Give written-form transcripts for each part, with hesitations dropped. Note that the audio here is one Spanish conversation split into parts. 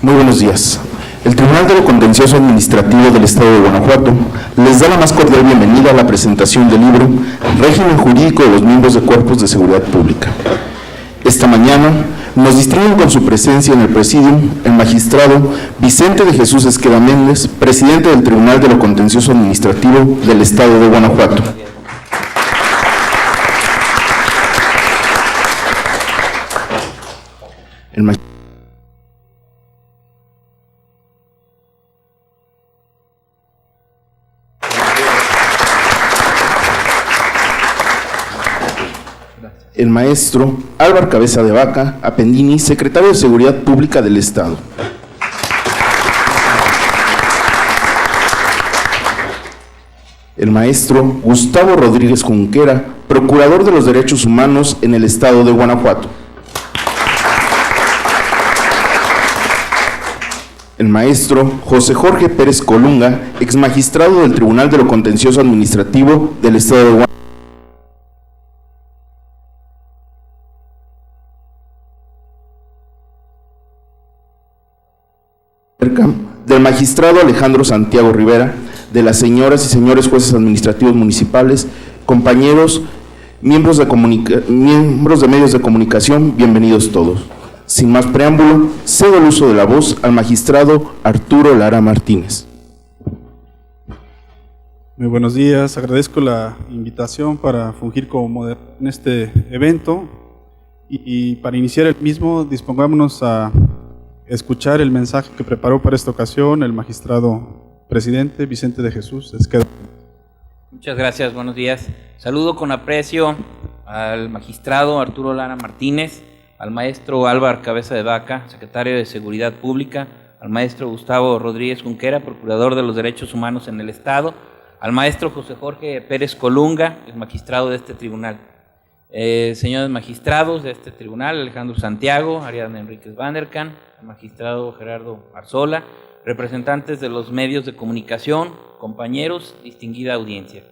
Muy buenos días. El Tribunal de lo Contencioso Administrativo del Estado de Guanajuato les da la más cordial bienvenida a la presentación del libro Régimen Jurídico de los Miembros de Cuerpos de Seguridad Pública. Esta mañana nos distinguen con su presencia en el presidium el magistrado Vicente de Jesús Esqueda Méndez, presidente del Tribunal de lo Contencioso Administrativo del Estado de Guanajuato. El maestro Álvaro Cabeza de Vaca Apendini, secretario de Seguridad Pública del Estado. El maestro Gustavo Rodríguez Junquera, procurador de los Derechos Humanos en el Estado de Guanajuato. El maestro José Jorge Pérez Colunga, exmagistrado del Tribunal de lo Contencioso Administrativo del Estado de Guanajuato. Del magistrado Alejandro Santiago Rivera, de las señoras y señores jueces administrativos municipales, compañeros, miembros de medios de comunicación, bienvenidos todos. Sin más preámbulo, cedo el uso de la voz al magistrado Arturo Lara Martínez. Muy buenos días, agradezco la invitación para fungir como moderador en este evento y para iniciar el mismo dispongámonos a escuchar el mensaje que preparó para esta ocasión el magistrado presidente Vicente de Jesús Esqueda. Muchas gracias, buenos días. Saludo con aprecio al magistrado Arturo Lara Martínez, al maestro Álvaro Cabeza de Vaca, secretario de Seguridad Pública, al maestro Gustavo Rodríguez Junquera, procurador de los Derechos Humanos en el Estado, al maestro José Jorge Pérez Colunga, el magistrado de este tribunal. Señores magistrados de este tribunal, Alejandro Santiago, Ariadna Enríquez Vanderkamp, el magistrado Gerardo Arzola, representantes de los medios de comunicación, compañeros, distinguida audiencia.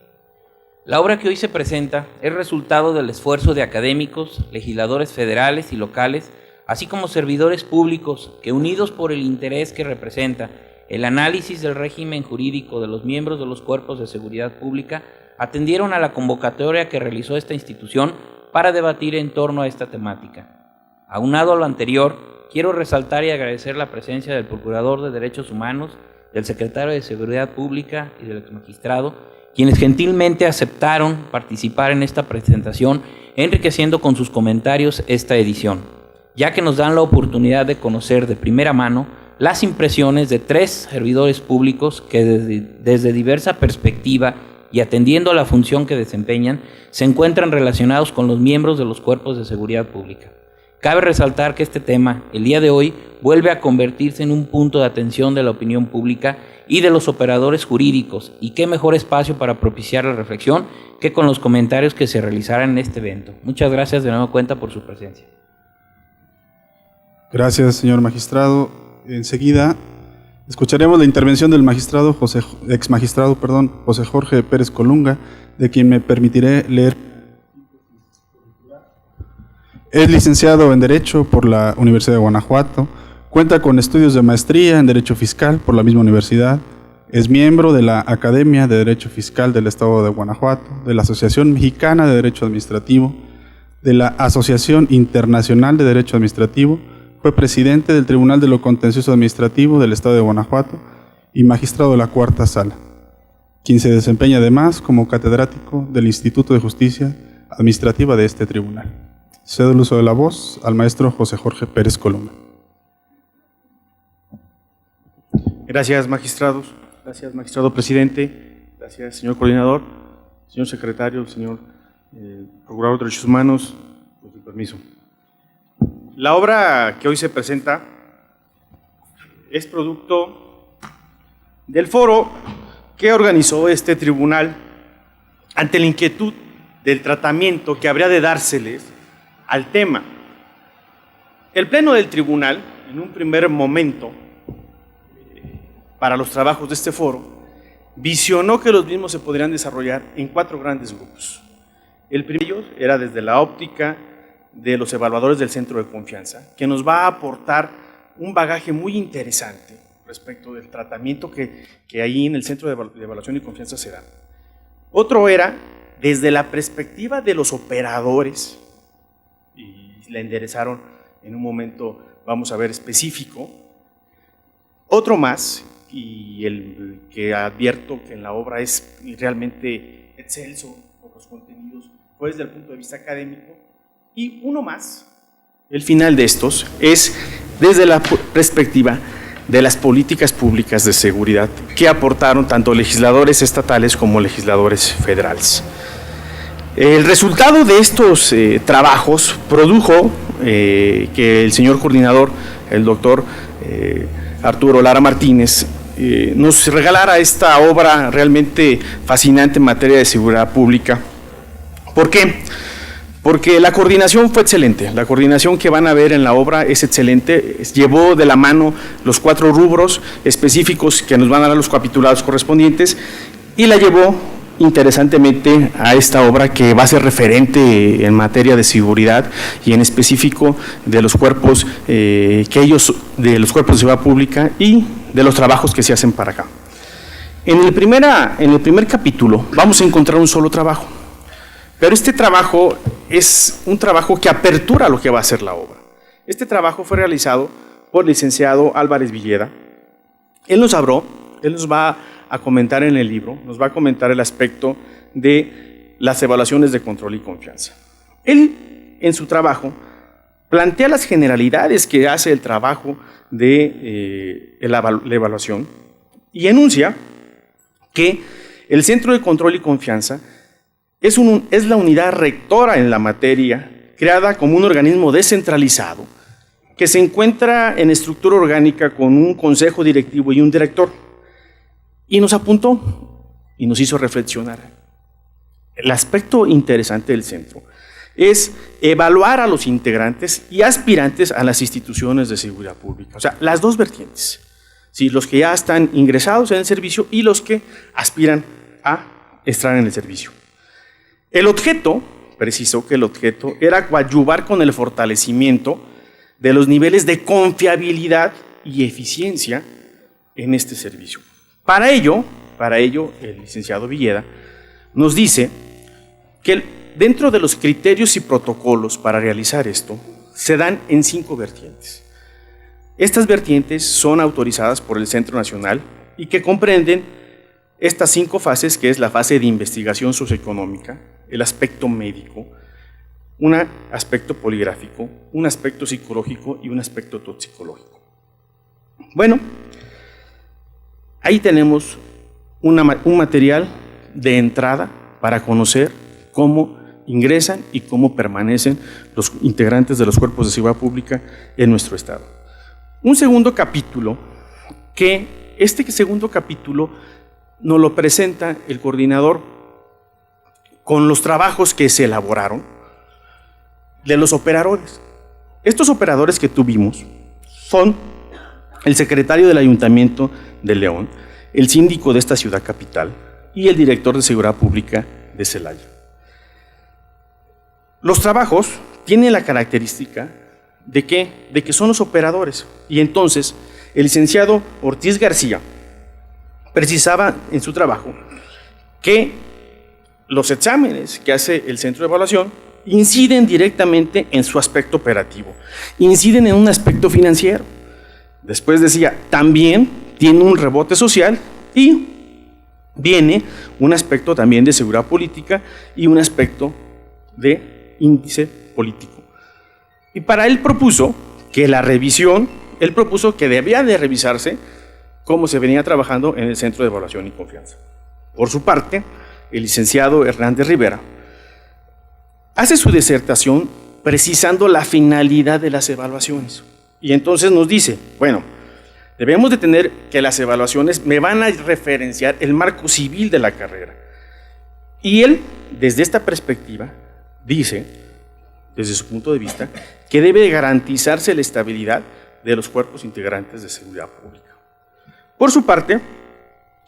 La obra que hoy se presenta es resultado del esfuerzo de académicos, legisladores federales y locales, así como servidores públicos que, unidos por el interés que representa el análisis del régimen jurídico de los miembros de los cuerpos de seguridad pública, atendieron a la convocatoria que realizó esta institución para debatir en torno a esta temática. Aunado a lo anterior, quiero resaltar y agradecer la presencia del Procurador de Derechos Humanos, del Secretario de Seguridad Pública y del exmagistrado, quienes gentilmente aceptaron participar en esta presentación, enriqueciendo con sus comentarios esta edición, ya que nos dan la oportunidad de conocer de primera mano las impresiones de tres servidores públicos que desde diversa perspectiva y atendiendo a la función que desempeñan, se encuentran relacionados con los miembros de los cuerpos de seguridad pública. Cabe resaltar que este tema, el día de hoy, vuelve a convertirse en un punto de atención de la opinión pública y de los operadores jurídicos, y qué mejor espacio para propiciar la reflexión que con los comentarios que se realizarán en este evento. Muchas gracias de nueva cuenta por su presencia. Gracias, señor magistrado. Enseguida escucharemos la intervención del exmagistrado José Jorge Pérez Colunga, de quien me permitiré leer. Es licenciado en Derecho por la Universidad de Guanajuato, cuenta con estudios de maestría en Derecho Fiscal por la misma universidad, es miembro de la Academia de Derecho Fiscal del Estado de Guanajuato, de la Asociación Mexicana de Derecho Administrativo, de la Asociación Internacional de Derecho Administrativo, fue presidente del Tribunal de lo Contencioso Administrativo del Estado de Guanajuato y magistrado de la Cuarta Sala, quien se desempeña además como catedrático del Instituto de Justicia Administrativa de este tribunal. Cedo el uso de la voz al maestro José Jorge Pérez Colunga. Gracias, magistrados. Gracias, magistrado presidente. Gracias, señor coordinador, señor secretario, señor procurador de Derechos Humanos, con su permiso. La obra que hoy se presenta es producto del foro que organizó este tribunal ante la inquietud del tratamiento que habría de dárseles al tema. El pleno del tribunal, en un primer momento, para los trabajos de este foro, visionó que los mismos se podrían desarrollar en 4 grandes grupos. El primero era desde la óptica de los evaluadores del centro de confianza, que nos va a aportar un bagaje muy interesante respecto del tratamiento que ahí en el Centro de Evaluación y Confianza se da. Otro era desde la perspectiva de los operadores, y la enderezaron en un momento, vamos a ver, específico. Otro más, y el que advierto que en la obra es realmente excelso por los contenidos, fue desde el punto de vista académico. Y uno más, el final de estos, es desde la perspectiva de las políticas públicas de seguridad que aportaron tanto legisladores estatales como legisladores federales. El resultado de estos trabajos produjo que el señor coordinador, el doctor Arturo Lara Martínez, nos regalara esta obra realmente fascinante en materia de seguridad pública. ¿Por qué? Porque la coordinación fue excelente, la coordinación que van a ver en la obra es excelente, llevó de la mano los 4 rubros específicos que nos van a dar los capitulados correspondientes y la llevó interesantemente a esta obra que va a ser referente en materia de seguridad y en específico de los cuerpos de los cuerpos de seguridad pública y de los trabajos que se hacen para acá. En el primer capítulo vamos a encontrar un solo trabajo, pero este trabajo es un trabajo que apertura lo que va a ser la obra. Este trabajo fue realizado por el licenciado Álvarez Villeda. Él nos va a comentar en el libro, nos va a comentar el aspecto de las evaluaciones de control y confianza. Él, en su trabajo, plantea las generalidades que hace el trabajo de la evaluación y enuncia que el Centro de Control y Confianza es la unidad rectora en la materia, creada como un organismo descentralizado, que se encuentra en estructura orgánica con un consejo directivo y un director. Y nos apuntó y nos hizo reflexionar. El aspecto interesante del centro es evaluar a los integrantes y aspirantes a las instituciones de seguridad pública. O sea, las dos vertientes. Sí, los que ya están ingresados en el servicio y los que aspiran a estar en el servicio. El objeto, precisó que el objeto era coadyuvar con el fortalecimiento de los niveles de confiabilidad y eficiencia en este servicio. Para ello, el licenciado Villeda nos dice que dentro de los criterios y protocolos para realizar esto, se dan en 5 vertientes. Estas vertientes son autorizadas por el Centro Nacional y que comprenden estas 5 fases, que es la fase de investigación socioeconómica, el aspecto médico, un aspecto poligráfico, un aspecto psicológico y un aspecto toxicológico. Bueno, ahí tenemos un material de entrada para conocer cómo ingresan y cómo permanecen los integrantes de los cuerpos de seguridad pública en nuestro estado. Un segundo capítulo, que este segundo capítulo nos lo presenta el coordinador con los trabajos que se elaboraron de los operadores. Estos operadores que tuvimos son el secretario del Ayuntamiento de León, el síndico de esta ciudad capital y el director de Seguridad Pública de Celaya. Los trabajos tienen la característica de que son los operadores, y entonces el licenciado Ortiz García precisaba en su trabajo que los exámenes que hace el centro de evaluación inciden directamente en su aspecto operativo, inciden en un aspecto financiero. Después decía, también tiene un rebote social y viene un aspecto también de seguridad política y un aspecto de índice político. Y para él propuso que la revisión, él propuso que debía de revisarse cómo se venía trabajando en el Centro de Evaluación y Confianza. Por su parte, el licenciado Hernández Rivera hace su disertación precisando la finalidad de las evaluaciones. Y entonces nos dice, bueno, debemos de tener que las evaluaciones me van a referenciar el marco civil de la carrera. Y él, desde esta perspectiva, dice, desde su punto de vista, que debe garantizarse la estabilidad de los cuerpos integrantes de seguridad pública. Por su parte,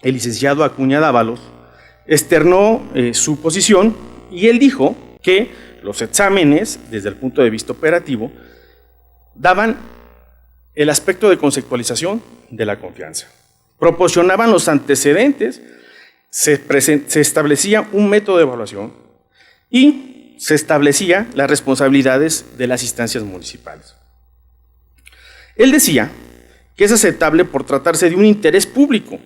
el licenciado Acuña Dávalos externó su posición y él dijo que los exámenes, desde el punto de vista operativo, daban el aspecto de conceptualización de la confianza. Proporcionaban los antecedentes, se establecía un método de evaluación y se establecía las responsabilidades de las instancias municipales. Él decía que es aceptable por tratarse de un interés público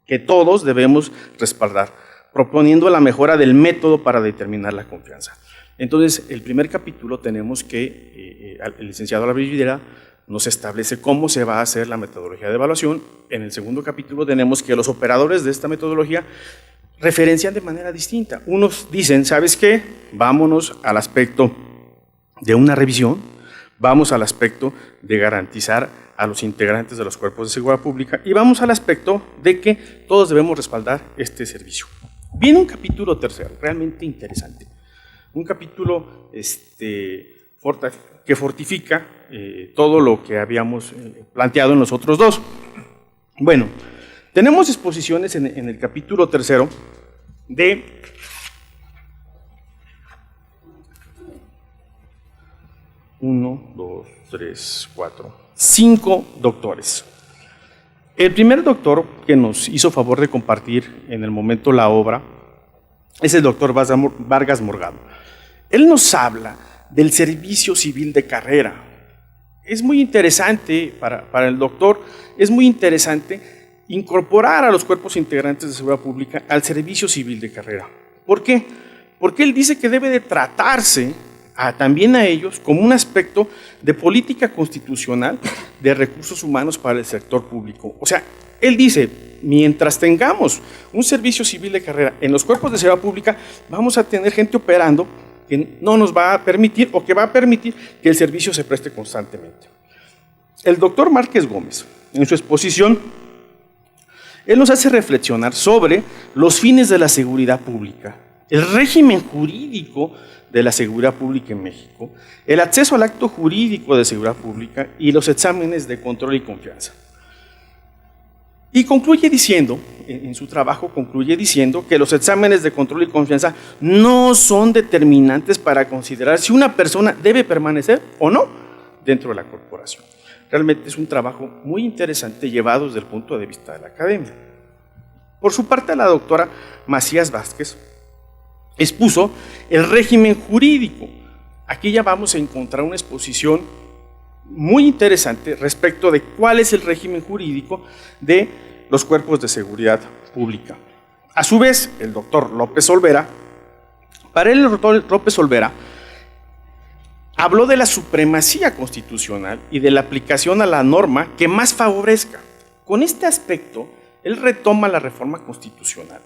que todos debemos respaldar, proponiendo la mejora del método para determinar la confianza. Entonces, el primer capítulo tenemos que el licenciado Álvaro Videla nos establece cómo se va a hacer la metodología de evaluación. En el segundo capítulo tenemos que los operadores de esta metodología referencian de manera distinta. Unos dicen, ¿sabes qué? Vámonos al aspecto de una revisión, vamos al aspecto de garantizar a los integrantes de los cuerpos de seguridad pública y vamos al aspecto de que todos debemos respaldar este servicio. Viene un capítulo tercero, realmente interesante. Un capítulo que fortifica todo lo que habíamos planteado en los otros dos. Bueno, tenemos exposiciones en el capítulo tercero de 5 doctores. El primer doctor que nos hizo favor de compartir en el momento la obra es el doctor Vargas Morgado. Él nos habla del servicio civil de carrera. Es muy interesante para el doctor, es muy interesante incorporar a los cuerpos integrantes de seguridad pública al servicio civil de carrera. ¿Por qué? Porque él dice que debe de tratarse también a ellos como un aspecto de política constitucional de recursos humanos para el sector público. O sea, él dice, mientras tengamos un servicio civil de carrera en los cuerpos de seguridad pública, vamos a tener gente operando que no nos va a permitir o que va a permitir que el servicio se preste constantemente. El doctor Márquez Gómez, en su exposición, él nos hace reflexionar sobre los fines de la seguridad pública, el régimen jurídico de la seguridad pública en México, el acceso al acto jurídico de seguridad pública y los exámenes de control y confianza. Y concluye diciendo, en su trabajo concluye diciendo que los exámenes de control y confianza no son determinantes para considerar si una persona debe permanecer o no dentro de la corporación. Realmente es un trabajo muy interesante llevado desde el punto de vista de la academia. Por su parte, la doctora Macías Vázquez expuso el régimen jurídico. Aquí ya vamos a encontrar una exposición muy interesante respecto de cuál es el régimen jurídico de los cuerpos de seguridad pública. A su vez, el doctor López Olvera, para él el doctor López Olvera habló de la supremacía constitucional y de la aplicación a la norma que más favorezca. Con este aspecto, él retoma la reforma constitucional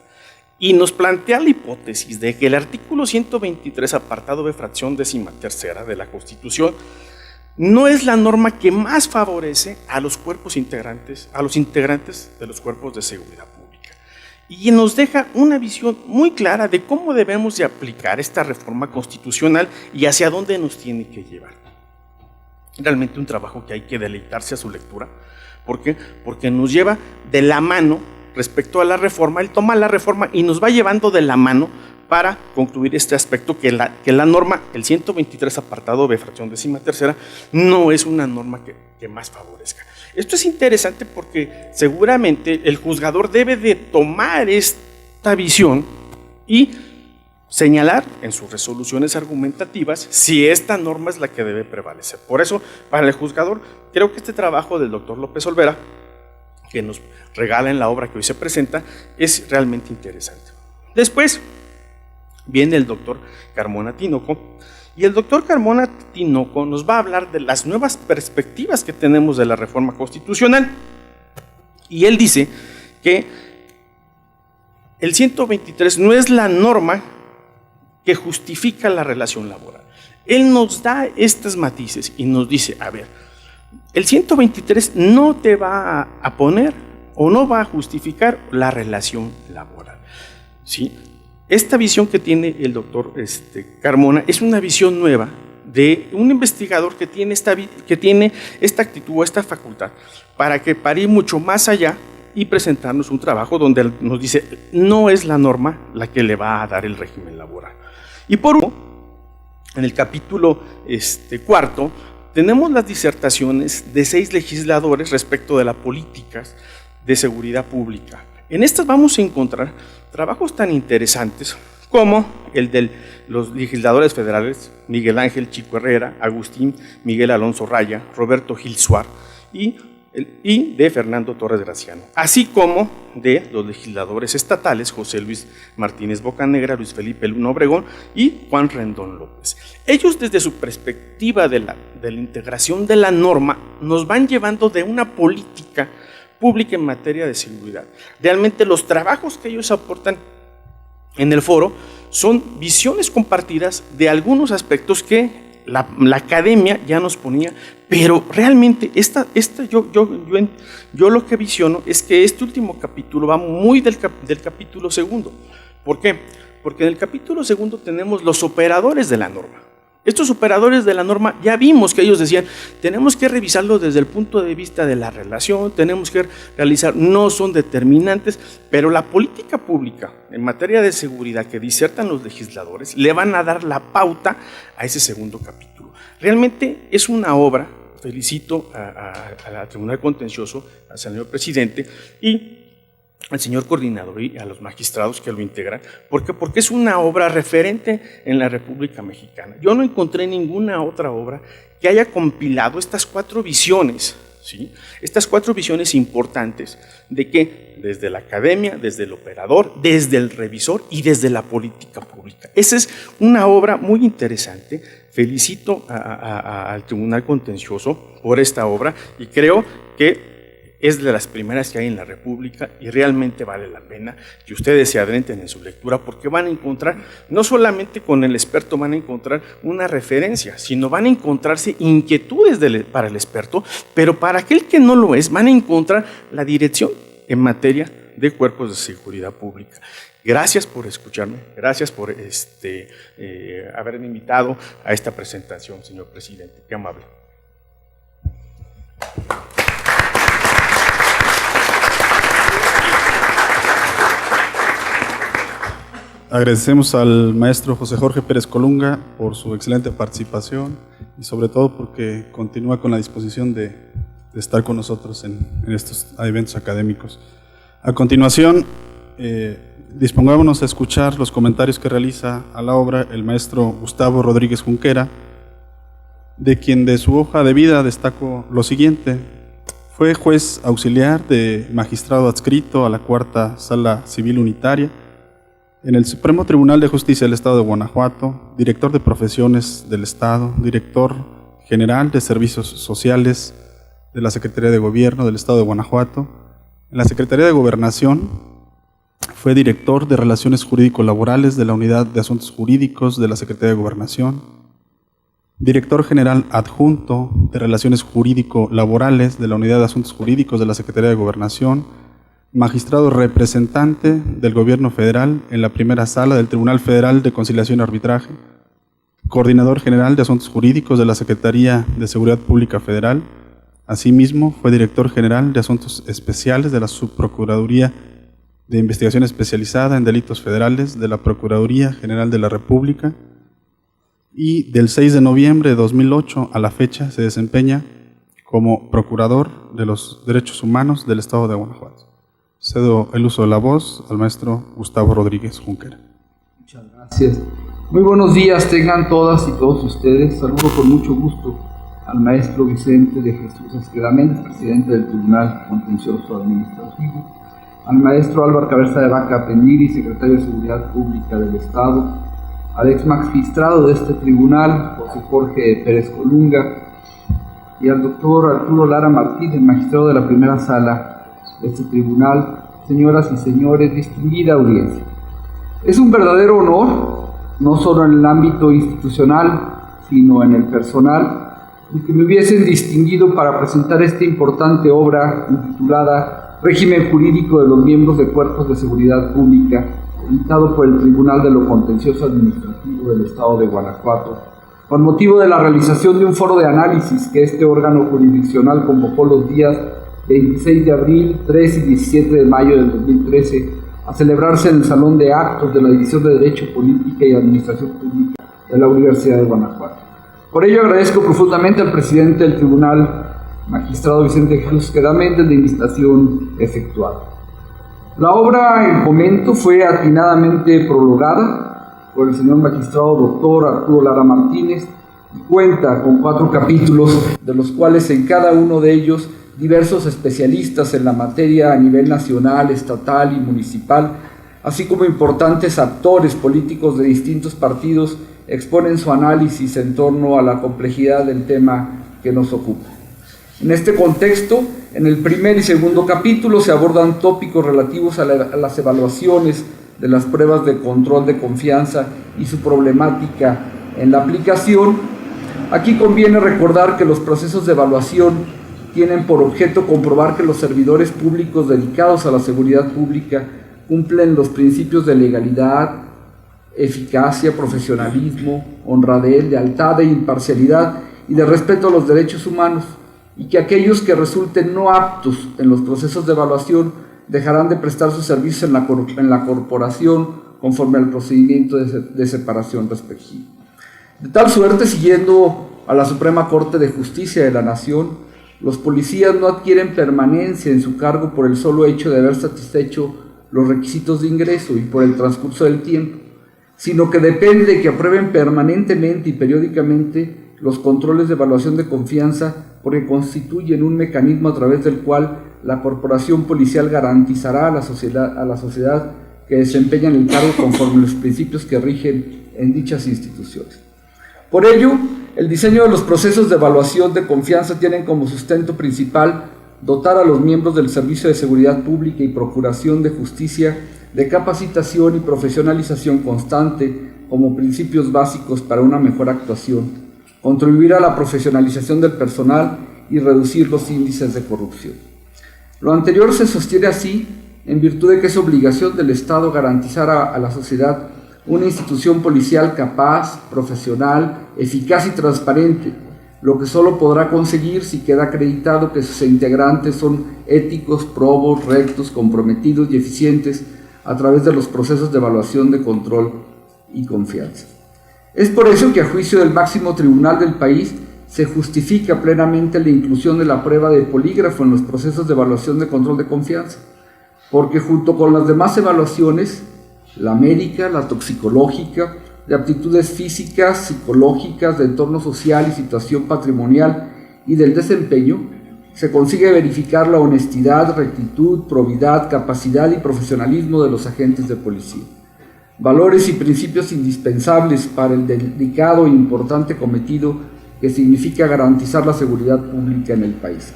y nos plantea la hipótesis de que el artículo 123, apartado B, fracción 13ª de la Constitución, no es la norma que más favorece a los cuerpos integrantes, a los integrantes de los cuerpos de seguridad pública. Y nos deja una visión muy clara de cómo debemos de aplicar esta reforma constitucional y hacia dónde nos tiene que llevar. Realmente un trabajo que hay que deleitarse a su lectura. ¿Por qué? Porque nos lleva de la mano respecto a la reforma. Él toma la reforma y nos va llevando de la mano para concluir este aspecto que la norma, el 123 apartado B, fracción 13ª, no es una norma que más favorezca. Esto es interesante porque seguramente el juzgador debe de tomar esta visión y señalar en sus resoluciones argumentativas si esta norma es la que debe prevalecer. Por eso, para el juzgador, creo que este trabajo del doctor López Olvera, que nos regala en la obra que hoy se presenta, es realmente interesante. Después viene el doctor Carmona Tinoco, y el doctor Carmona Tinoco nos va a hablar de las nuevas perspectivas que tenemos de la reforma constitucional. Y él dice que el 123 no es la norma que justifica la relación laboral. Él nos da estos matices y nos dice, a ver, el 123 no te va a poner o no va a justificar la relación laboral, ¿sí? Esta visión que tiene el doctor Carmona es una visión nueva de un investigador que tiene esta actitud o esta facultad para ir mucho más allá y presentarnos un trabajo donde nos dice no es la norma la que le va a dar el régimen laboral. Y por último, en el capítulo cuarto, tenemos las disertaciones de 6 legisladores respecto de las políticas de seguridad pública. En estas vamos a encontrar trabajos tan interesantes como el de los legisladores federales Miguel Ángel Chico Herrera, Agustín Miguel Alonso Raya, Roberto Gil Suar y de Fernando Torres Graciano, así como de los legisladores estatales José Luis Martínez Bocanegra, Luis Felipe Luna Obregón y Juan Rendón López. Ellos, desde su perspectiva de la integración de la norma, nos van llevando de una política pública en materia de seguridad. Realmente los trabajos que ellos aportan en el foro son visiones compartidas de algunos aspectos que la academia ya nos ponía, pero realmente yo lo que visiono es que este último capítulo va muy del capítulo segundo. ¿Por qué? Porque en el capítulo segundo tenemos los operadores de la norma. Estos operadores de la norma ya vimos que ellos decían, tenemos que revisarlo desde el punto de vista de la relación, tenemos que realizar, no son determinantes, pero la política pública en materia de seguridad que disertan los legisladores le van a dar la pauta a ese segundo capítulo. Realmente es una obra, felicito al Tribunal Contencioso, al señor presidente y al señor coordinador y a los magistrados que lo integran. ¿Por qué? Porque es una obra referente en la República Mexicana. Yo no encontré ninguna otra obra que haya compilado estas 4 visiones, ¿sí? Estas 4 visiones importantes de que desde la academia, desde el operador, desde el revisor y desde la política pública. Esa es una obra muy interesante. Felicito al Tribunal Contencioso por esta obra y creo que es de las primeras que hay en la República y realmente vale la pena que ustedes se adentren en su lectura porque van a encontrar, no solamente con el experto van a encontrar una referencia, sino van a encontrarse inquietudes para el experto, pero para aquel que no lo es, van a encontrar la dirección en materia de cuerpos de seguridad pública. Gracias por escucharme, gracias por haberme invitado a esta presentación, señor presidente. Qué amable. Agradecemos al maestro José Jorge Pérez Colunga por su excelente participación y sobre todo porque continúa con la disposición de estar con nosotros en estos eventos académicos. A continuación, dispongámonos a escuchar los comentarios que realiza a la obra el maestro Gustavo Rodríguez Junquera, de quien de su hoja de vida destaco lo siguiente. Fue juez auxiliar de magistrado adscrito a la 4ª Sala Civil Unitaria en el Supremo Tribunal de Justicia del Estado de Guanajuato, director de profesiones del Estado, director general de Servicios Sociales de la Secretaría de Gobierno del Estado de Guanajuato. En la Secretaría de Gobernación fue director de Relaciones Jurídico-Laborales de la Unidad de Asuntos Jurídicos de la Secretaría de Gobernación, director general adjunto de Relaciones Jurídico-Laborales de la Unidad de Asuntos Jurídicos de la Secretaría de Gobernación, magistrado representante del Gobierno Federal en la primera sala del Tribunal Federal de Conciliación y Arbitraje, coordinador general de Asuntos Jurídicos de la Secretaría de Seguridad Pública Federal. Asimismo, fue director general de Asuntos Especiales de la Subprocuraduría de Investigación Especializada en Delitos Federales de la Procuraduría General de la República y del 6 de noviembre de 2008 a la fecha se desempeña como Procurador de los Derechos Humanos del Estado de Guanajuato. Cedo el uso de la voz al maestro Gustavo Rodríguez Junquera. Muchas gracias. Muy buenos días tengan todas y todos ustedes. Saludo con mucho gusto al maestro Vicente de Jesús Esquedamén, presidente del Tribunal Contencioso Administrativo, al maestro Álvaro Cabeza de Vaca Peniri, secretario de Seguridad Pública del Estado, al ex magistrado de este tribunal, José Jorge Pérez Colunga, y al doctor Arturo Lara Martínez, magistrado de la primera sala de este tribunal. Señoras y señores, distinguida audiencia. Es un verdadero honor, no solo en el ámbito institucional, sino en el personal, el que me hubiesen distinguido para presentar esta importante obra intitulada Régimen Jurídico de los Miembros de Cuerpos de Seguridad Pública, editado por el Tribunal de lo Contencioso Administrativo del Estado de Guanajuato, con motivo de la realización de un foro de análisis que este órgano jurisdiccional convocó los días 26 de abril, 3 y 17 de mayo del 2013, a celebrarse en el Salón de Actos de la División de Derecho, Política y Administración Pública de la Universidad de Guanajuato. Por ello agradezco profundamente al presidente del tribunal, magistrado Vicente Jesús Esqueda Méndez, la invitación efectuada. La obra en comento fue atinadamente prologada por el señor magistrado doctor Arturo Lara Martínez y cuenta con 4 capítulos, de los cuales en cada uno de ellos diversos especialistas en la materia a nivel nacional, estatal y municipal, así como importantes actores políticos de distintos partidos, exponen su análisis en torno a la complejidad del tema que nos ocupa. En este contexto, en el primer y segundo capítulo se abordan tópicos relativos a las evaluaciones de las pruebas de control de confianza y su problemática en la aplicación. Aquí conviene recordar que los procesos de evaluación tienen por objeto comprobar que los servidores públicos dedicados a la seguridad pública cumplen los principios de legalidad, eficacia, profesionalismo, honradez, lealtad e imparcialidad y de respeto a los derechos humanos, y que aquellos que resulten no aptos en los procesos de evaluación dejarán de prestar sus servicios en la corporación conforme al procedimiento de separación respectivo. De tal suerte, siguiendo a la Suprema Corte de Justicia de la Nación, los policías no adquieren permanencia en su cargo por el solo hecho de haber satisfecho los requisitos de ingreso y por el transcurso del tiempo, sino que depende de que aprueben permanentemente y periódicamente los controles de evaluación de confianza, porque constituyen un mecanismo a través del cual la corporación policial garantizará a la sociedad que desempeñan el cargo conforme a los principios que rigen en dichas instituciones. Por ello, el diseño de los procesos de evaluación de confianza tienen como sustento principal dotar a los miembros del Servicio de Seguridad Pública y Procuración de Justicia de capacitación y profesionalización constante como principios básicos para una mejor actuación, contribuir a la profesionalización del personal y reducir los índices de corrupción. Lo anterior se sostiene así en virtud de que es obligación del Estado garantizar a la sociedad una institución policial capaz, profesional, eficaz y transparente, lo que solo podrá conseguir si queda acreditado que sus integrantes son éticos, probos, rectos, comprometidos y eficientes a través de los procesos de evaluación de control y confianza. Es por eso que a juicio del máximo tribunal del país se justifica plenamente la inclusión de la prueba de polígrafo en los procesos de evaluación de control de confianza, porque junto con las demás evaluaciones, la médica, la toxicológica, de aptitudes físicas, psicológicas, de entorno social y situación patrimonial y del desempeño, se consigue verificar la honestidad, rectitud, probidad, capacidad y profesionalismo de los agentes de policía. Valores y principios indispensables para el delicado e importante cometido que significa garantizar la seguridad pública en el país.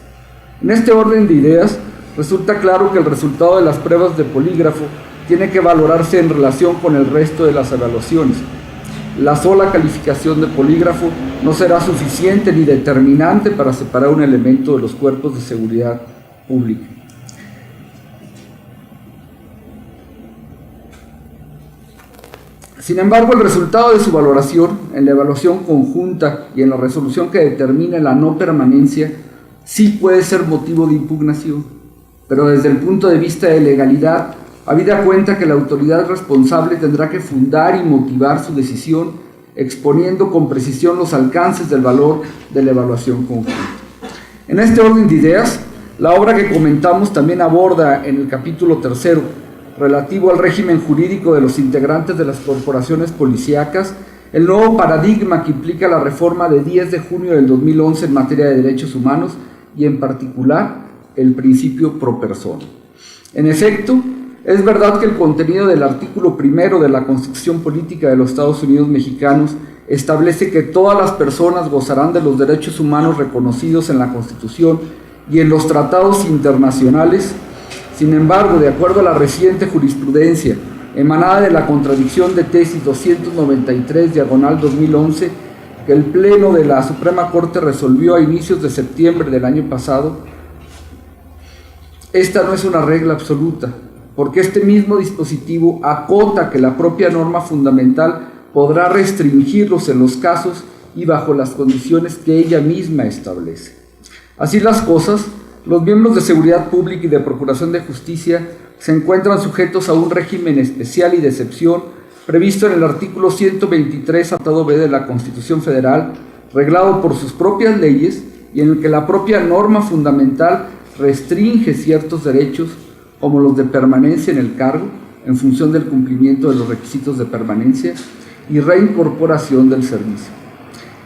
En este orden de ideas, resulta claro que el resultado de las pruebas de polígrafo tiene que valorarse en relación con el resto de las evaluaciones. La sola calificación de polígrafo no será suficiente ni determinante para separar un elemento de los cuerpos de seguridad pública. Sin embargo, el resultado de su valoración, en la evaluación conjunta y en la resolución que determine la no permanencia, sí puede ser motivo de impugnación, pero desde el punto de vista de legalidad, habida cuenta que la autoridad responsable tendrá que fundar y motivar su decisión, exponiendo con precisión los alcances del valor de la evaluación conjunta. En este orden de ideas, la obra que comentamos también aborda en el capítulo 3, relativo al régimen jurídico de los integrantes de las corporaciones policíacas, el nuevo paradigma que implica la reforma de 10 de junio del 2011 en materia de derechos humanos y en particular el principio pro persona. En efecto, es verdad que el contenido del artículo 1 de la Constitución Política de los Estados Unidos Mexicanos establece que todas las personas gozarán de los derechos humanos reconocidos en la Constitución y en los tratados internacionales. Sin embargo, de acuerdo a la reciente jurisprudencia emanada de la contradicción de tesis 293/2011, que el Pleno de la Suprema Corte resolvió a inicios de septiembre del año pasado, esta no es una regla absoluta, porque este mismo dispositivo acota que la propia norma fundamental podrá restringirlos en los casos y bajo las condiciones que ella misma establece. Así las cosas, los miembros de Seguridad Pública y de Procuración de Justicia se encuentran sujetos a un régimen especial y de excepción previsto en el artículo 123, apartado B de la Constitución Federal, reglado por sus propias leyes y en el que la propia norma fundamental restringe ciertos derechos como los de permanencia en el cargo en función del cumplimiento de los requisitos de permanencia y reincorporación del servicio.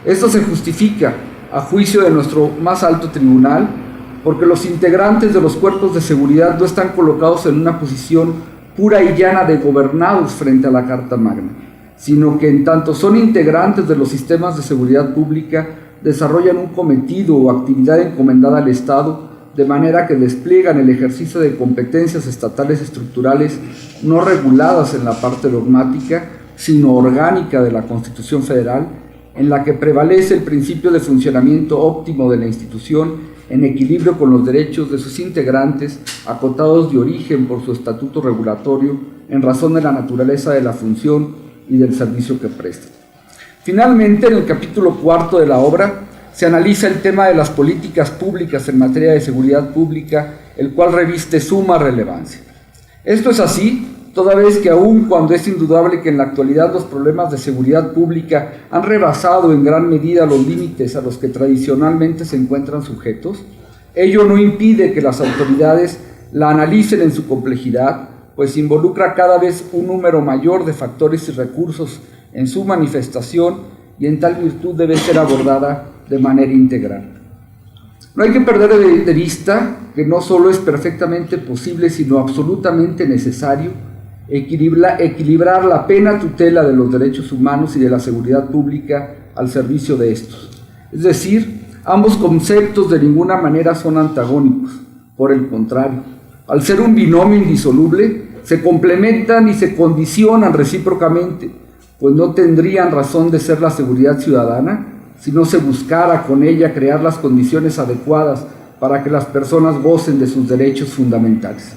Esto se justifica, a juicio de nuestro más alto tribunal, porque los integrantes de los cuerpos de seguridad no están colocados en una posición pura y llana de gobernados frente a la Carta Magna, sino que en tanto son integrantes de los sistemas de seguridad pública, desarrollan un cometido o actividad encomendada al Estado, de manera que despliegan el ejercicio de competencias estatales estructurales no reguladas en la parte dogmática, sino orgánica de la Constitución Federal, en la que prevalece el principio de funcionamiento óptimo de la institución en equilibrio con los derechos de sus integrantes, acotados de origen por su estatuto regulatorio en razón de la naturaleza de la función y del servicio que prestan. Finalmente, en el capítulo 4 de la obra, se analiza el tema de las políticas públicas en materia de seguridad pública, el cual reviste suma relevancia. Esto es así, toda vez que aun cuando es indudable que en la actualidad los problemas de seguridad pública han rebasado en gran medida los límites a los que tradicionalmente se encuentran sujetos, ello no impide que las autoridades la analicen en su complejidad, pues involucra cada vez un número mayor de factores y recursos en su manifestación y en tal virtud debe ser abordada de manera integral. No hay que perder de vista que no solo es perfectamente posible, sino absolutamente necesario equilibrar la plena tutela de los derechos humanos y de la seguridad pública al servicio de estos. Es decir, ambos conceptos de ninguna manera son antagónicos, por el contrario, al ser un binomio indisoluble, se complementan y se condicionan recíprocamente, pues no tendrían razón de ser la seguridad ciudadana si no se buscara con ella crear las condiciones adecuadas para que las personas gocen de sus derechos fundamentales.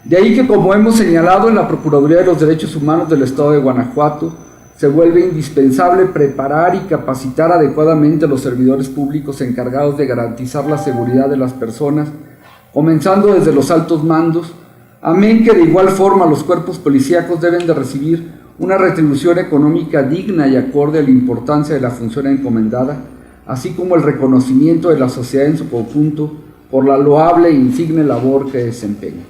De ahí que, como hemos señalado en la Procuraduría de los Derechos Humanos del Estado de Guanajuato, se vuelve indispensable preparar y capacitar adecuadamente a los servidores públicos encargados de garantizar la seguridad de las personas, comenzando desde los altos mandos, amén que de igual forma los cuerpos policíacos deben de recibir una retribución económica digna y acorde a la importancia de la función encomendada, así como el reconocimiento de la sociedad en su conjunto por la loable e insigne labor que desempeña.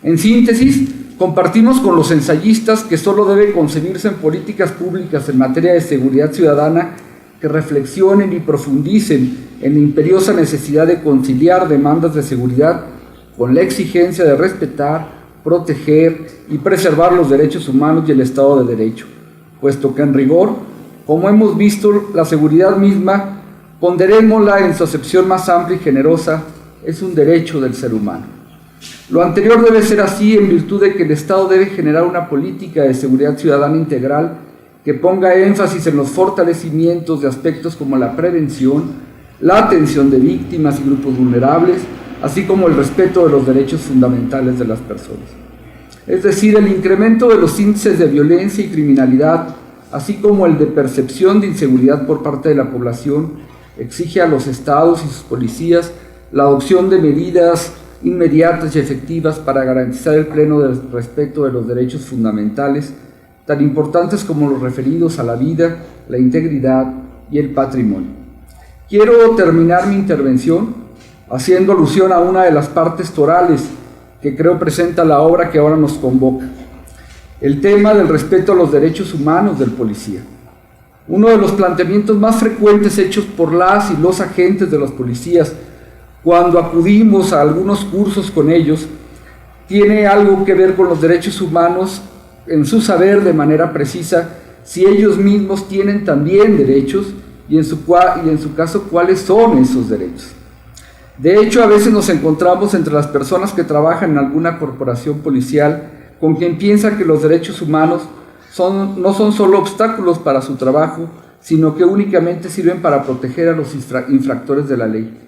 En síntesis, compartimos con los ensayistas que solo debe concebirse en políticas públicas en materia de seguridad ciudadana que reflexionen y profundicen en la imperiosa necesidad de conciliar demandas de seguridad con la exigencia de respetar, proteger y preservar los derechos humanos y el Estado de Derecho, puesto que en rigor, como hemos visto, la seguridad misma, ponderémosla en su acepción más amplia y generosa, es un derecho del ser humano. Lo anterior debe ser así en virtud de que el Estado debe generar una política de seguridad ciudadana integral que ponga énfasis en los fortalecimientos de aspectos como la prevención, la atención de víctimas y grupos vulnerables, así como el respeto de los derechos fundamentales de las personas. Es decir, el incremento de los índices de violencia y criminalidad, así como el de percepción de inseguridad por parte de la población, exige a los estados y sus policías la adopción de medidas inmediatas y efectivas para garantizar el pleno respeto de los derechos fundamentales, tan importantes como los referidos a la vida, la integridad y el patrimonio. Quiero terminar mi intervención haciendo alusión a una de las partes torales que creo presenta la obra que ahora nos convoca, el tema del respeto a los derechos humanos del policía. Uno de los planteamientos más frecuentes hechos por las y los agentes de los policías cuando acudimos a algunos cursos con ellos tiene algo que ver con los derechos humanos en su saber de manera precisa si ellos mismos tienen también derechos y en su caso cuáles son esos derechos. De hecho, a veces nos encontramos entre las personas que trabajan en alguna corporación policial con quien piensa que los derechos humanos no son solo obstáculos para su trabajo, sino que únicamente sirven para proteger a los infractores de la ley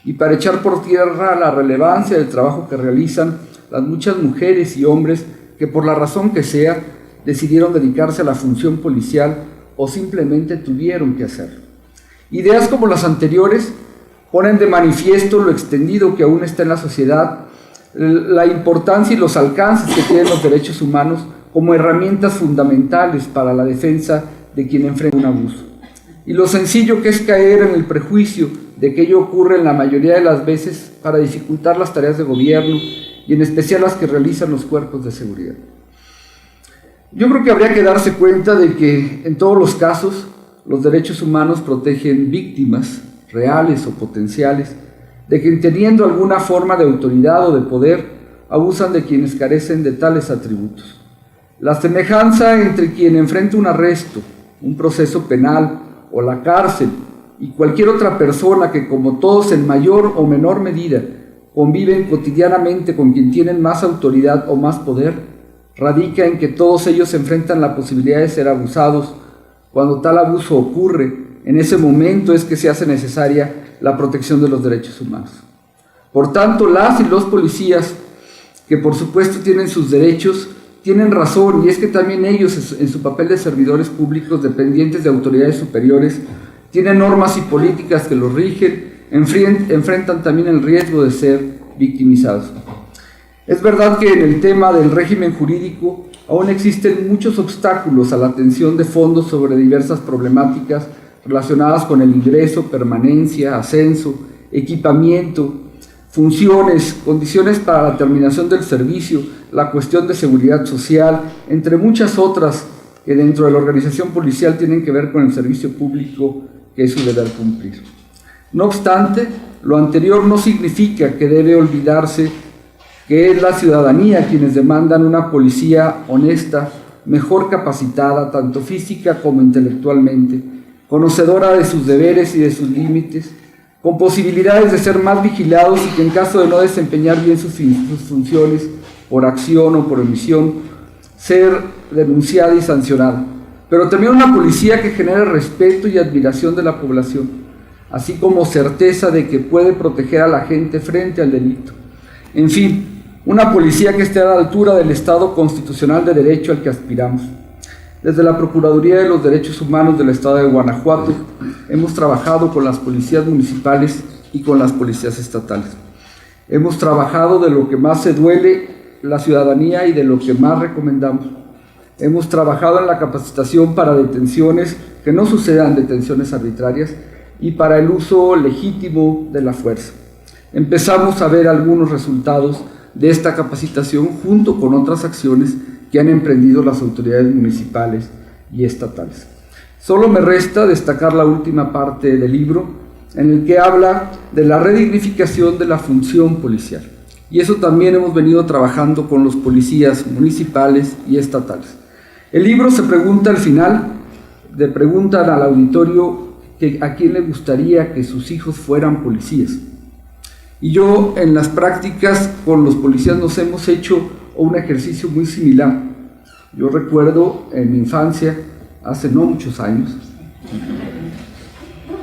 y para echar por tierra la relevancia del trabajo que realizan las muchas mujeres y hombres que por la razón que sea decidieron dedicarse a la función policial o simplemente tuvieron que hacerlo. Ideas como las anteriores ponen de manifiesto lo extendido que aún está en la sociedad, la importancia y los alcances que tienen los derechos humanos como herramientas fundamentales para la defensa de quien enfrenta un abuso. y lo sencillo que es caer en el prejuicio de que ello ocurre en la mayoría de las veces para dificultar las tareas de gobierno y en especial las que realizan los cuerpos de seguridad. Yo creo que habría que darse cuenta de que en todos los casos los derechos humanos protegen víctimas reales o potenciales, de que teniendo alguna forma de autoridad o de poder abusan de quienes carecen de tales atributos. La semejanza entre quien enfrenta un arresto, un proceso penal o la cárcel y cualquier otra persona que, como todos en mayor o menor medida, conviven cotidianamente con quien tienen más autoridad o más poder, radica en que todos ellos enfrentan la posibilidad de ser abusados. Cuando tal abuso ocurre, en ese momento es que se hace necesaria la protección de los derechos humanos. Por tanto, las y los policías, que por supuesto tienen sus derechos, tienen razón, y es que también ellos, en su papel de servidores públicos dependientes de autoridades superiores, tienen normas y políticas que los rigen, enfrentan también el riesgo de ser victimizados. Es verdad que en el tema del régimen jurídico aún existen muchos obstáculos a la atención de fondo sobre diversas problemáticas relacionadas con el ingreso, permanencia, ascenso, equipamiento, funciones, condiciones para la terminación del servicio, la cuestión de seguridad social, entre muchas otras que dentro de la organización policial tienen que ver con el servicio público que es su deber cumplir. No obstante, lo anterior no significa que debe olvidarse que es la ciudadanía quienes demandan una policía honesta, mejor capacitada, tanto física como intelectualmente, conocedora de sus deberes y de sus límites, con posibilidades de ser más vigilados y que en caso de no desempeñar bien sus funciones, por acción o por omisión, ser denunciada y sancionada. Pero también una policía que genere respeto y admiración de la población, así como certeza de que puede proteger a la gente frente al delito. En fin, una policía que esté a la altura del Estado constitucional de derecho al que aspiramos. Desde la Procuraduría de los Derechos Humanos del Estado de Guanajuato hemos trabajado con las policías municipales y con las policías estatales. Hemos trabajado de lo que más se duele la ciudadanía y de lo que más recomendamos. Hemos trabajado en la capacitación para detenciones, que no sucedan detenciones arbitrarias, y para el uso legítimo de la fuerza. Empezamos a ver algunos resultados de esta capacitación junto con otras acciones que han emprendido las autoridades municipales y estatales. Solo me resta destacar la última parte del libro, en el que habla de la redignificación de la función policial. Y eso también hemos venido trabajando con los policías municipales y estatales. El libro se pregunta al final, le preguntan al auditorio que a quién le gustaría que sus hijos fueran policías. Y yo en las prácticas con los policías nos hemos hecho un ejercicio muy similar. Yo recuerdo en mi infancia, hace no muchos años,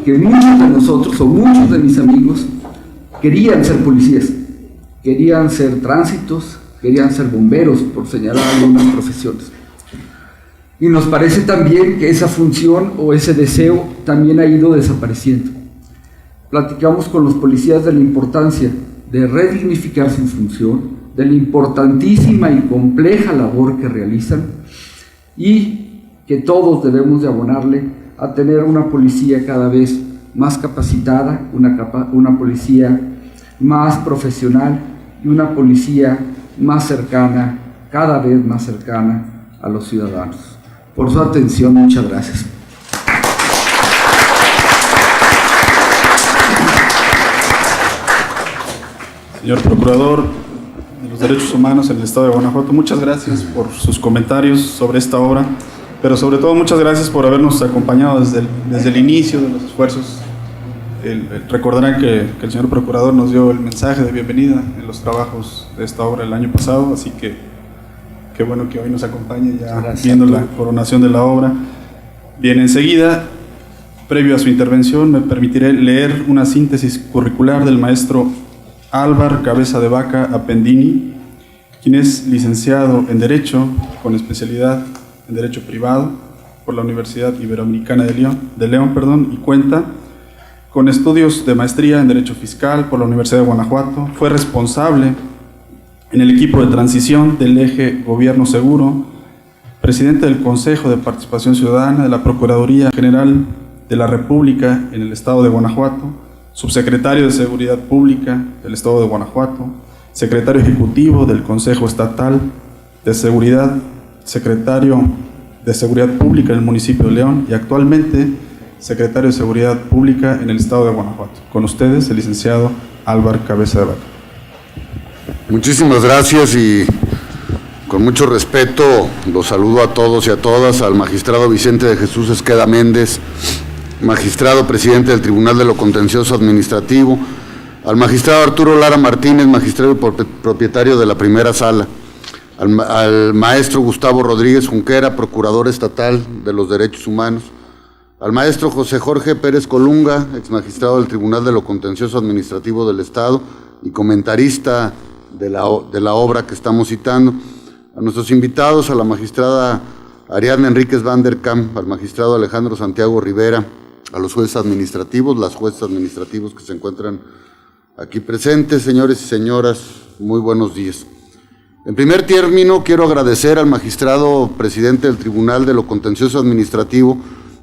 que muchos de nosotros o muchos de mis amigos querían ser policías, querían ser tránsitos, querían ser bomberos, por señalar algunas profesiones. Y nos parece también que esa función o ese deseo también ha ido desapareciendo. Platicamos con los policías de la importancia de redignificar su función, de la importantísima y compleja labor que realizan y que todos debemos de abonarle a tener una policía cada vez más capacitada, una policía más profesional y una policía más cercana, cada vez más cercana a los ciudadanos. Por su atención, muchas gracias. Señor Procurador de los Derechos Humanos en el Estado de Guanajuato, muchas gracias por sus comentarios sobre esta obra, pero sobre todo muchas gracias por habernos acompañado desde el inicio de los esfuerzos. Recordarán que el señor Procurador nos dio el mensaje de bienvenida en los trabajos de esta obra el año pasado, así que qué bueno que hoy nos acompañe ya viendo la coronación de la obra. Bien, enseguida, previo a su intervención, me permitiré leer una síntesis curricular del maestro Álvar Cabeza de Vaca Appendini, quien es licenciado en Derecho, con especialidad en Derecho Privado por la Universidad Iberoamericana de León, y cuenta con estudios de maestría en Derecho Fiscal por la Universidad de Guanajuato. Fue responsable en el equipo de transición del eje Gobierno Seguro, presidente del Consejo de Participación Ciudadana de la Procuraduría General de la República en el Estado de Guanajuato, Subsecretario de Seguridad Pública del Estado de Guanajuato, Secretario Ejecutivo del Consejo Estatal de Seguridad, Secretario de Seguridad Pública en el municipio de León y actualmente Secretario de Seguridad Pública en el Estado de Guanajuato. Con ustedes, el licenciado Álvaro Cabeza de Vaca. Muchísimas gracias y con mucho respeto los saludo a todos y a todas, al magistrado Vicente de Jesús Esqueda Méndez, magistrado presidente del Tribunal de lo Contencioso Administrativo, al magistrado Arturo Lara Martínez, magistrado y propietario de la primera sala, al maestro Gustavo Rodríguez Junquera, procurador estatal de los derechos humanos, al maestro José Jorge Pérez Colunga, exmagistrado del Tribunal de lo Contencioso Administrativo del Estado y comentarista de la obra que estamos citando, a nuestros invitados, a la magistrada Ariadna Enríquez Van der Kamp, al magistrado Alejandro Santiago Rivera, a los jueces administrativos, las jueces administrativos que se encuentran aquí presentes, señores y señoras, muy buenos días. En primer término, quiero agradecer al magistrado presidente del Tribunal de lo Contencioso Administrativo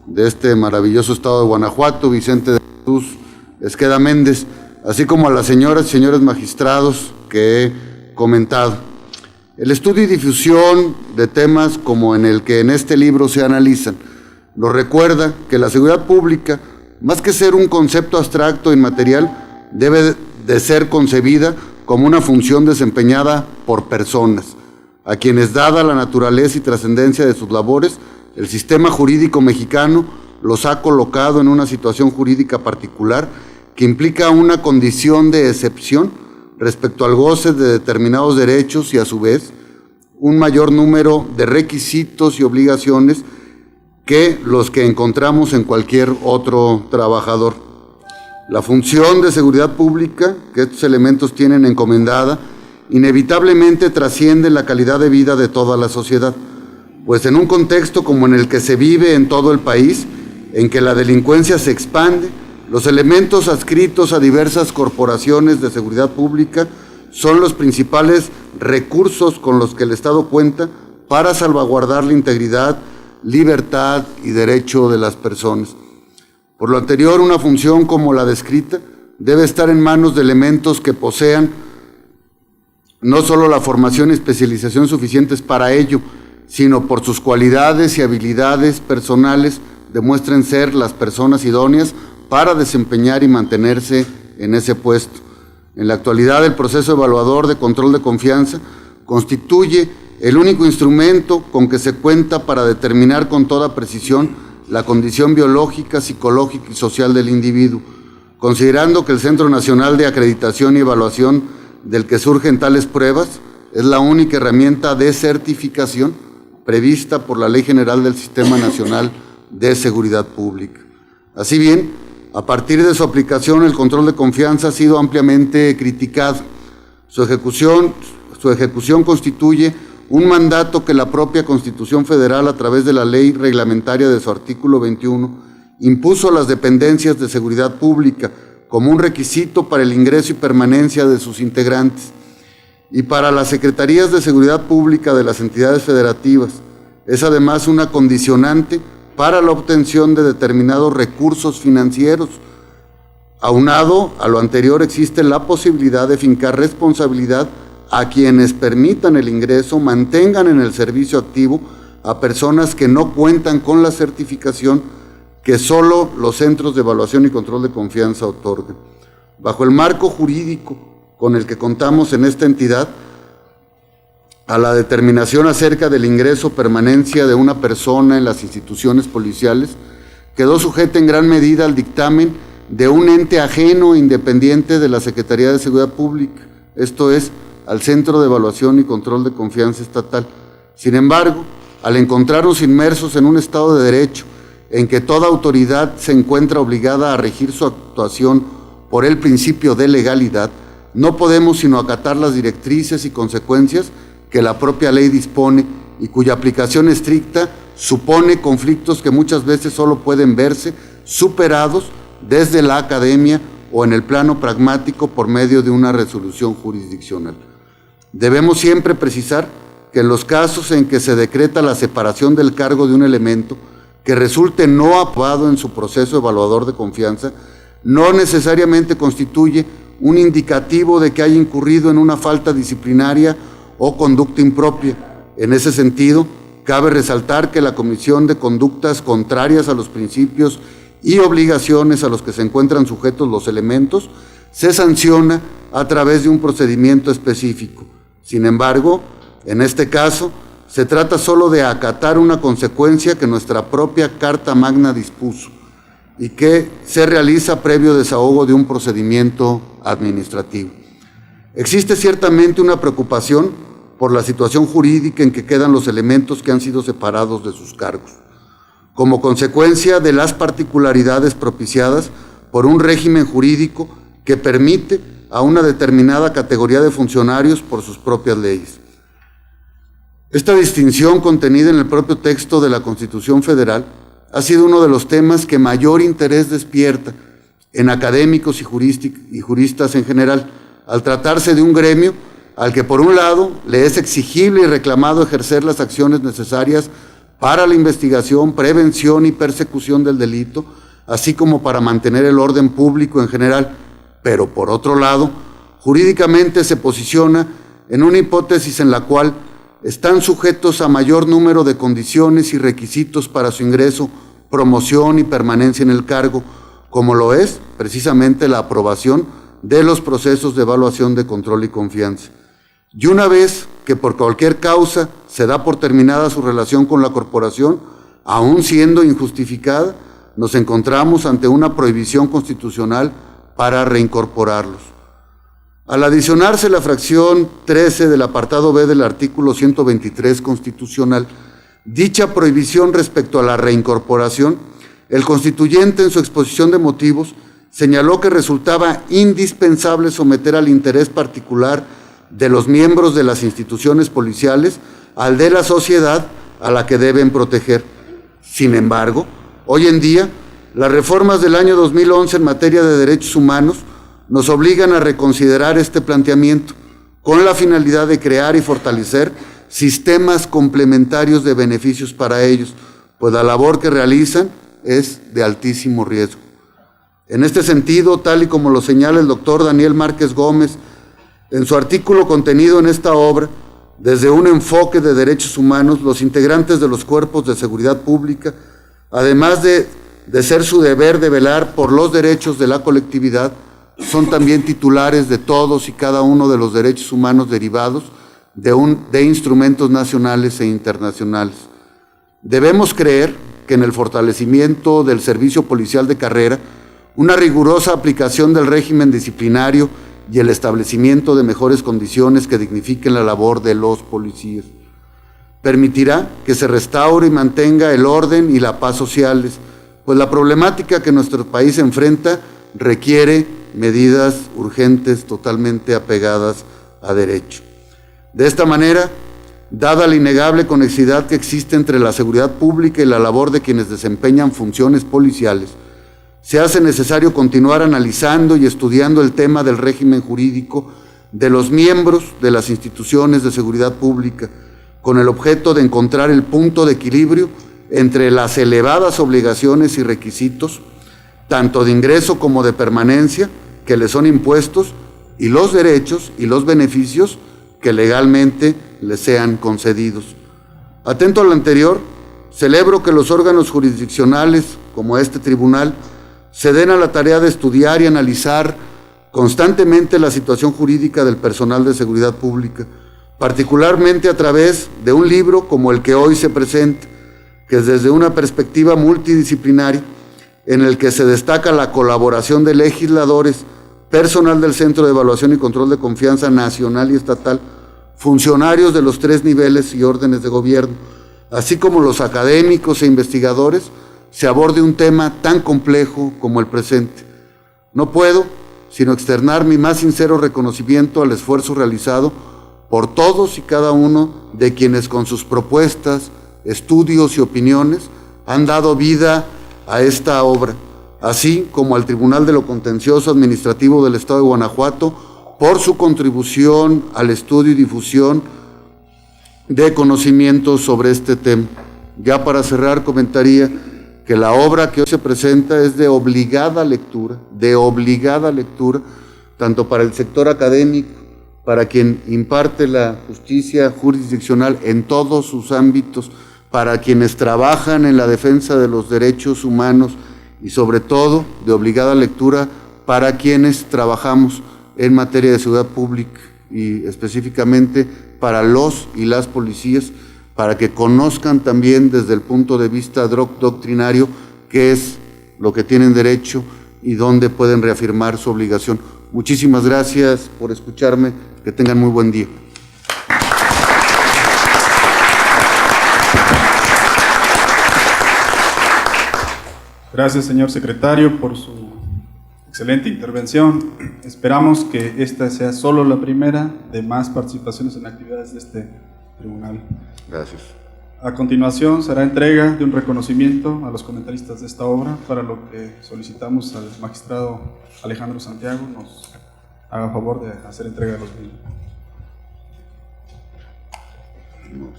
de este maravilloso estado de Guanajuato, Vicente de Jesús Esqueda Méndez, así como a las señoras y señores magistrados que he comentado. El estudio y difusión de temas como en el que en este libro se analizan, nos recuerda que la seguridad pública, más que ser un concepto abstracto e inmaterial, debe de ser concebida como una función desempeñada por personas, a quienes, dada la naturaleza y trascendencia de sus labores, el sistema jurídico mexicano los ha colocado en una situación jurídica particular que implica una condición de excepción respecto al goce de determinados derechos y, a su vez, un mayor número de requisitos y obligaciones que los que encontramos en cualquier otro trabajador. La función de seguridad pública que estos elementos tienen encomendada inevitablemente trasciende la calidad de vida de toda la sociedad, pues en un contexto como en el que se vive en todo el país, en que la delincuencia se expande, los elementos adscritos a diversas corporaciones de seguridad pública son los principales recursos con los que el Estado cuenta para salvaguardar la integridad, libertad y derecho de las personas. Por lo anterior, una función como la descrita debe estar en manos de elementos que posean no solo la formación y especialización suficientes para ello, sino por sus cualidades y habilidades personales demuestren ser las personas idóneas para desempeñar y mantenerse en ese puesto. En la actualidad, el proceso evaluador de control de confianza constituye el único instrumento con que se cuenta para determinar con toda precisión la condición biológica, psicológica y social del individuo, considerando que el Centro Nacional de Acreditación y Evaluación del que surgen tales pruebas es la única herramienta de certificación prevista por la Ley General del Sistema Nacional de Seguridad Pública. Así bien, a partir de su aplicación, el control de confianza ha sido ampliamente criticado. Su ejecución constituye un mandato que la propia Constitución Federal, a través de la ley reglamentaria de su artículo 21, impuso a las dependencias de seguridad pública como un requisito para el ingreso y permanencia de sus integrantes, y para las secretarías de seguridad pública de las entidades federativas. Es además una condicionante para la obtención de determinados recursos financieros. Aunado a lo anterior, existe la posibilidad de fincar responsabilidad a quienes permitan el ingreso, mantengan en el servicio activo a personas que no cuentan con la certificación que solo los centros de evaluación y control de confianza otorgan. Bajo el marco jurídico con el que contamos en esta entidad, a la determinación acerca del ingreso o permanencia de una persona en las instituciones policiales, quedó sujeta en gran medida al dictamen de un ente ajeno e independiente de la Secretaría de Seguridad Pública, esto es, al Centro de Evaluación y Control de Confianza Estatal. Sin embargo, al encontrarnos inmersos en un Estado de Derecho, en que toda autoridad se encuentra obligada a regir su actuación por el principio de legalidad, no podemos sino acatar las directrices y consecuencias que la propia ley dispone y cuya aplicación estricta supone conflictos que muchas veces solo pueden verse superados desde la academia o en el plano pragmático por medio de una resolución jurisdiccional. Debemos siempre precisar que en los casos en que se decreta la separación del cargo de un elemento, que resulte no aprobado en su proceso evaluador de confianza no necesariamente constituye un indicativo de que haya incurrido en una falta disciplinaria o conducta impropia. En ese sentido, cabe resaltar que la comisión de conductas contrarias a los principios y obligaciones a los que se encuentran sujetos los elementos se sanciona a través de un procedimiento específico. Sin embargo, en este caso, se trata solo de acatar una consecuencia que nuestra propia Carta Magna dispuso y que se realiza previo desahogo de un procedimiento administrativo. Existe ciertamente una preocupación por la situación jurídica en que quedan los elementos que han sido separados de sus cargos, como consecuencia de las particularidades propiciadas por un régimen jurídico que permite a una determinada categoría de funcionarios por sus propias leyes. Esta distinción contenida en el propio texto de la Constitución Federal ha sido uno de los temas que mayor interés despierta en académicos y juristas en general, al tratarse de un gremio al que por un lado le es exigible y reclamado ejercer las acciones necesarias para la investigación, prevención y persecución del delito, así como para mantener el orden público en general, pero por otro lado, jurídicamente se posiciona en una hipótesis en la cual están sujetos a mayor número de condiciones y requisitos para su ingreso, promoción y permanencia en el cargo, como lo es precisamente la aprobación de los procesos de evaluación de control y confianza. Y una vez que por cualquier causa se da por terminada su relación con la corporación, aun siendo injustificada, nos encontramos ante una prohibición constitucional para reincorporarlos. Al adicionarse la fracción 13 del apartado B del artículo 123 constitucional, dicha prohibición respecto a la reincorporación, el constituyente en su exposición de motivos señaló que resultaba indispensable someter al interés particular de los miembros de las instituciones policiales al de la sociedad a la que deben proteger. Sin embargo, hoy en día, las reformas del año 2011 en materia de derechos humanos nos obligan a reconsiderar este planteamiento con la finalidad de crear y fortalecer sistemas complementarios de beneficios para ellos, pues la labor que realizan es de altísimo riesgo. En este sentido, tal y como lo señala el doctor Daniel Márquez Gómez en su artículo contenido en esta obra, desde un enfoque de derechos humanos, los integrantes de los cuerpos de seguridad pública, además de ser su deber de velar por los derechos de la colectividad, son también titulares de todos y cada uno de los derechos humanos derivados de instrumentos nacionales e internacionales. Debemos creer que en el fortalecimiento del servicio policial de carrera, una rigurosa aplicación del régimen disciplinario y el establecimiento de mejores condiciones que dignifiquen la labor de los policías permitirá que se restaure y mantenga el orden y la paz sociales, pues la problemática que nuestro país enfrenta requiere medidas urgentes totalmente apegadas a derecho. De esta manera, dada la innegable conexidad que existe entre la seguridad pública y la labor de quienes desempeñan funciones policiales, se hace necesario continuar analizando y estudiando el tema del régimen jurídico de los miembros de las instituciones de seguridad pública, con el objeto de encontrar el punto de equilibrio entre las elevadas obligaciones y requisitos, tanto de ingreso como de permanencia, que les son impuestos, y los derechos y los beneficios que legalmente les sean concedidos. Atento a lo anterior, celebro que los órganos jurisdiccionales, como este tribunal, se den a la tarea de estudiar y analizar constantemente la situación jurídica del personal de seguridad pública, particularmente a través de un libro como el que hoy se presenta, que es desde una perspectiva multidisciplinaria, en el que se destaca la colaboración de legisladores, personal del Centro de Evaluación y Control de Confianza nacional y estatal, funcionarios de los 3 niveles y órdenes de gobierno, así como los académicos e investigadores, se aborde un tema tan complejo como el presente. No puedo sino externar mi más sincero reconocimiento al esfuerzo realizado por todos y cada uno de quienes con sus propuestas, estudios y opiniones han dado vida a esta obra, así como al Tribunal de lo Contencioso Administrativo del Estado de Guanajuato por su contribución al estudio y difusión de conocimientos sobre este tema. Ya para cerrar, comentaría que la obra que hoy se presenta es de obligada lectura, tanto para el sector académico, para quien imparte la justicia jurisdiccional en todos sus ámbitos, para quienes trabajan en la defensa de los derechos humanos y sobre todo de obligada lectura para quienes trabajamos en materia de seguridad pública y específicamente para los y las policías, para que conozcan también desde el punto de vista doctrinario qué es lo que tienen derecho y dónde pueden reafirmar su obligación. Muchísimas gracias por escucharme, que tengan muy buen día. Gracias, señor secretario, por su excelente intervención. Esperamos que esta sea solo la primera de más participaciones en actividades de este tribunal. Gracias. A continuación será entrega de un reconocimiento a los comentaristas de esta obra, para lo que solicitamos al magistrado Alejandro Santiago nos haga favor de hacer entrega de los mismos.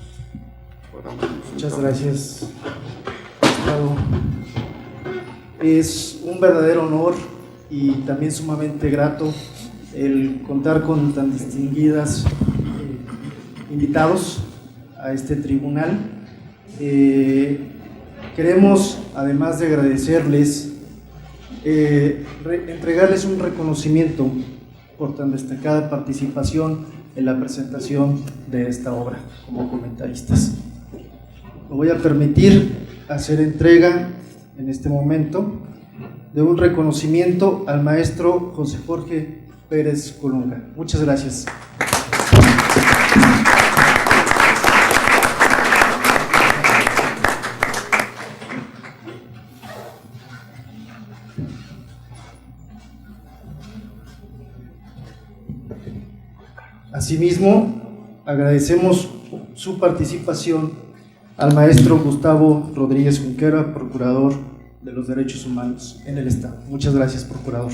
Muchas gracias, magistrado. Es un verdadero honor y también sumamente grato el contar con tan distinguidas invitados a este tribunal. Queremos, además de agradecerles, entregarles un reconocimiento por tan destacada participación en la presentación de esta obra como comentaristas. Me voy a permitir hacer entrega en este momento de un reconocimiento al maestro José Jorge Pérez Colunga. Muchas gracias. Asimismo, agradecemos su participación al maestro Gustavo Rodríguez Junquera, procurador de los derechos humanos en el Estado. Muchas gracias, procurador.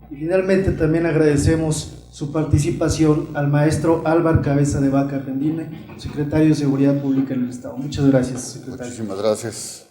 Y finalmente también agradecemos su participación al maestro Álvaro Cabeza de Vaca Pendine, secretario de Seguridad Pública en el Estado. Muchas gracias, secretario. Muchísimas gracias.